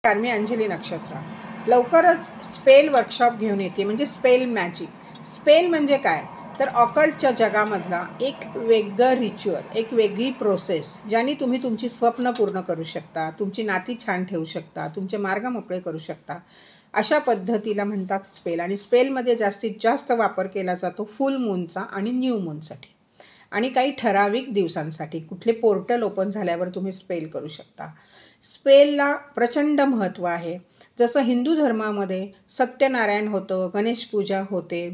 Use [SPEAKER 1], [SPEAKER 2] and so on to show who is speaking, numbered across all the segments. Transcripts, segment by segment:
[SPEAKER 1] मी अंजली नक्षत्र लवकरच spell workshop घेऊन येते. म्हणजे स्पेल मॅजिक. स्पेल म्हणजे काय तर ऑकल्टच्या जगामधला एक वेगळं रिच्युअल, एक वेगळी प्रोसेस ज्याने तुम्ही तुमची स्वप्न पूर्ण करू शकता, तुमची नाती छान ठेवू शकता, तुमचे मार्ग मोकळे करू शकता. अशा पद्धतीला म्हणतात स्पेल. आणि स्पेलमध्ये जास्तीत जास्त वापर केला जातो फुल मूनचा आणि न्यू मूनसाठी आणि काही ठराविक दिवसांसाठी. कुठले पोर्टल ओपन झाल्यावर तुम्ही स्पेल करू शकता. स्पेलला प्रचंड महत्त्व आहे. जसं हिंदू धर्मामध्ये सत्यनारायण होतं, गणेश पूजा होते,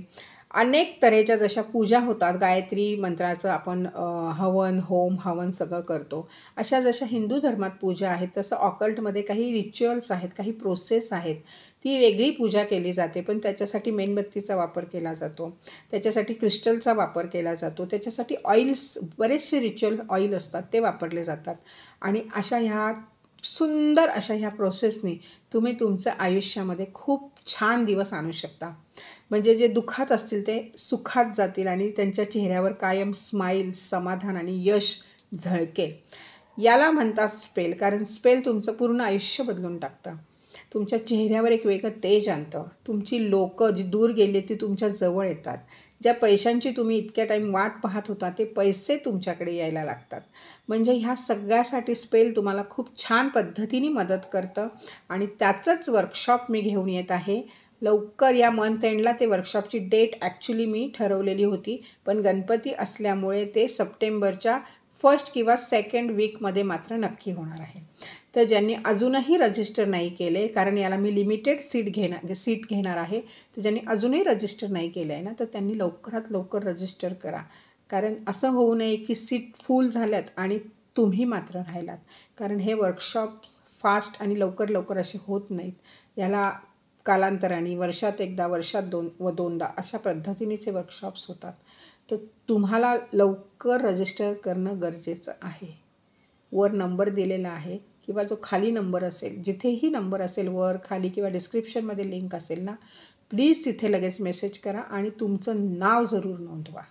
[SPEAKER 1] अनेक तऱ्हेच्या जशा पूजा होतात, गायत्री मंत्राचं आपण हवन, होम हवन सगळं करतो. अशा जशा हिंदू धर्मात पूजा आहेत तसं ऑकल्टमध्ये काही रिच्युअल्स आहेत, काही प्रोसेस आहेत. ती वेगळी पूजा केली जाते, पण त्याच्यासाठी मेणबत्तीचा वापर केला जातो, त्याच्यासाठी क्रिस्टलचा वापर केला जातो, त्याच्यासाठी ऑइल्स, बरेचसे रिच्युअल ऑइल असतात ते वापरले जातात. आणि अशा ह्या सुंदर अशा ह्या प्रोसेसने तुम्ही तुमच्या आयुष्यामध्ये खूप छान दिवस आणू शकता. म्हणजे जे दुःखात असतील ते सुखात जातील आणि त्यांच्या चेहऱ्यावर कायम स्माईल, समाधान आणि यश झळकेल. याला म्हणतात स्पेल. कारण स्पेल तुमचं पूर्ण आयुष्य बदलून टाकतं, तुमच्या चेहऱ्यावर एक वेगळं तेज आणतं. तुमची लोकं जी दूर गेली ती तुमच्या जवळ येतात. ज्या पैशांची तुम्ही इतक्या टाईम वाट पाहत होता ते पैसे तुमच्याकडे यायला लागतात. म्हणजे ह्या सगळ्यासाठी स्पेल तुम्हाला खूप छान पद्धतीने मदत करतं. आणि त्याचंच वर्कशॉप मी घेऊन येत आहे लवकर. या मंथ एंडला ते वर्कशॉपची डेट ॲक्च्युली मी ठरवलेली होती, पण गणपती असल्यामुळे ते सप्टेंबरच्या 1st किंवा 2nd वीकमध्ये मात्र नक्की होणार आहे. तर ज्यांनी अजूनही रजिस्टर नाही केले, कारण याला मी लिमिटेड सीट घेणार आहे, तर ज्यांनी अजूनही रजिस्टर नाही केलं आहे ना, तर त्यांनी लवकरात लवकर रजिस्टर करा. कारण असं होऊ नये की सीट फुल झाल्यात आणि तुम्ही मात्र राहिलात. कारण हे वर्कशॉप्स फास्ट आणि लवकर लवकर असे होत नाहीत. याला कालांतराने वर्षात एकदा, वर्षात दोनदा अशा पद्धतीनेचे वर्कशॉप्स होतात. तर तुम्हाला लवकर रजिस्टर करणं गरजेचं आहे. वर नंबर दिलेला आहे किंवा जो खाली नंबर असेल, जिथेही नंबर असेल वर खाली किंवा डिस्क्रिप्शनमध्ये लिंक असेल ना, प्लीज तिथे लगेच मेसेज करा आणि तुमचं नाव जरूर नोंदवा.